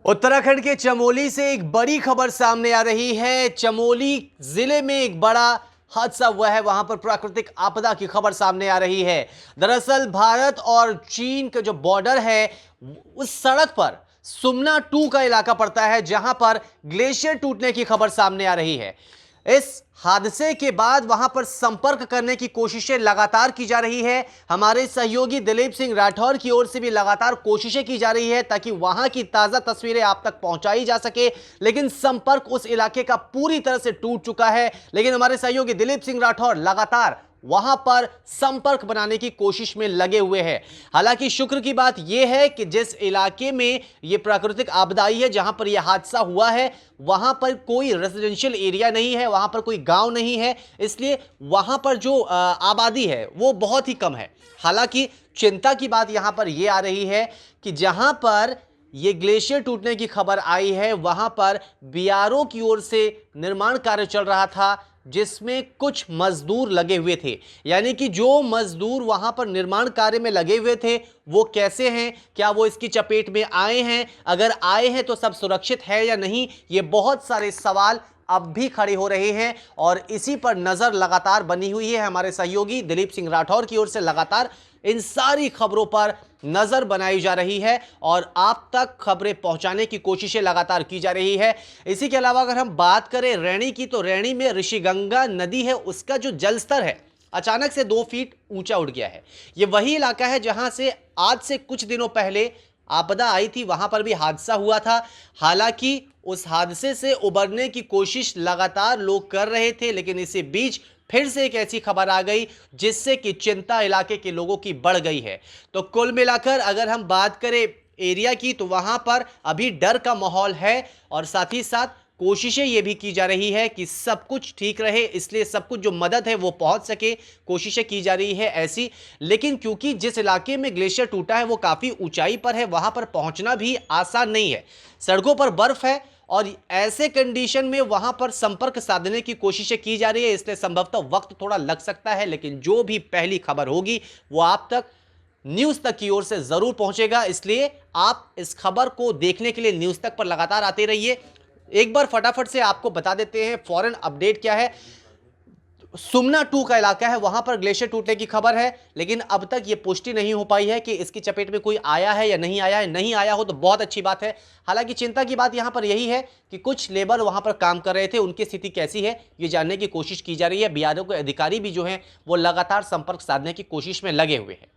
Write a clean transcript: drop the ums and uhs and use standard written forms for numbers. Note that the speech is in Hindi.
उत्तराखंड के चमोली से एक बड़ी खबर सामने आ रही है। चमोली जिले में एक बड़ा हादसा हुआ है, वहां पर प्राकृतिक आपदा की खबर सामने आ रही है। दरअसल भारत और चीन का जो बॉर्डर है, उस सड़क पर सुमना 2 का इलाका पड़ता है, जहां पर ग्लेशियर टूटने की खबर सामने आ रही है। इस हादसे के बाद वहां पर संपर्क करने की कोशिशें लगातार की जा रही है। हमारे सहयोगी दिलीप सिंह राठौर की ओर से भी लगातार कोशिशें की जा रही है ताकि वहां की ताजा तस्वीरें आप तक पहुंचाई जा सके, लेकिन संपर्क उस इलाके का पूरी तरह से टूट चुका है। लेकिन हमारे सहयोगी दिलीप सिंह राठौर लगातार वहां पर संपर्क बनाने की कोशिश में लगे हुए हैं। हालांकि शुक्र की बात यह है कि जिस इलाके में यह प्राकृतिक आपदा आई है, जहां पर यह हादसा हुआ है, वहां पर कोई रेजिडेंशियल एरिया नहीं है, वहां पर कोई गांव नहीं है, इसलिए वहां पर जो आबादी है वो बहुत ही कम है। हालांकि चिंता की बात यहां पर यह आ रही है कि जहां पर ये ग्लेशियर टूटने की खबर आई है, वहां पर बीआरओ की ओर से निर्माण कार्य चल रहा था, जिसमें कुछ मजदूर लगे हुए थे। यानी कि जो मजदूर वहां पर निर्माण कार्य में लगे हुए थे वो कैसे हैं, क्या वो इसकी चपेट में आए हैं, अगर आए हैं तो सब सुरक्षित है या नहीं, ये बहुत सारे सवाल अब भी खड़े हो रहे हैं और इसी पर नजर लगातार बनी हुई है। हमारे सहयोगी दिलीप सिंह राठौर की ओर से लगातार इन सारी खबरों पर नजर बनाई जा रही है और आप तक खबरें पहुंचाने की कोशिशें लगातार की जा रही है। इसी के अलावा अगर हम बात करें रैणी की, तो रैणी में ऋषिगंगा नदी है, उसका जो जलस्तर है अचानक से 2 फीट ऊंचा उठ गया है। यह वही इलाका है जहां से आज से कुछ दिनों पहले आपदा आई थी, वहां पर भी हादसा हुआ था। हालांकि उस हादसे से उबरने की कोशिश लगातार लोग कर रहे थे, लेकिन इसी बीच फिर से एक ऐसी खबर आ गई जिससे कि चिंता इलाके के लोगों की बढ़ गई है। तो कुल मिलाकर अगर हम बात करें एरिया की, तो वहां पर अभी डर का माहौल है और साथ ही साथ कोशिशें ये भी की जा रही है कि सब कुछ ठीक रहे, इसलिए सब कुछ जो मदद है वो पहुंच सके, कोशिशें की जा रही है ऐसी। लेकिन क्योंकि जिस इलाके में ग्लेशियर टूटा है वो काफ़ी ऊंचाई पर है, वहां पर पहुंचना भी आसान नहीं है, सड़कों पर बर्फ है और ऐसे कंडीशन में वहां पर संपर्क साधने की कोशिशें की जा रही है, इसलिए संभवतः वक्त थोड़ा लग सकता है। लेकिन जो भी पहली खबर होगी वो आप तक न्यूज़ तक की ओर से ज़रूर पहुंचेगा, इसलिए आप इस खबर को देखने के लिए न्यूज़ तक पर लगातार आते रहिए। एक बार फटाफट से आपको बता देते हैं फॉरेन अपडेट क्या है। सुमना 2 का इलाका है, वहां पर ग्लेशियर टूटने की खबर है, लेकिन अब तक यह पुष्टि नहीं हो पाई है कि इसकी चपेट में कोई आया है या नहीं आया है। नहीं आया हो तो बहुत अच्छी बात है। हालांकि चिंता की बात यहां पर यही है कि कुछ लेबर वहां पर काम कर रहे थे, उनकी स्थिति कैसी है ये जानने की कोशिश की जा रही है। बीआरओ के अधिकारी भी जो हैं वो लगातार संपर्क साधने की कोशिश में लगे हुए हैं।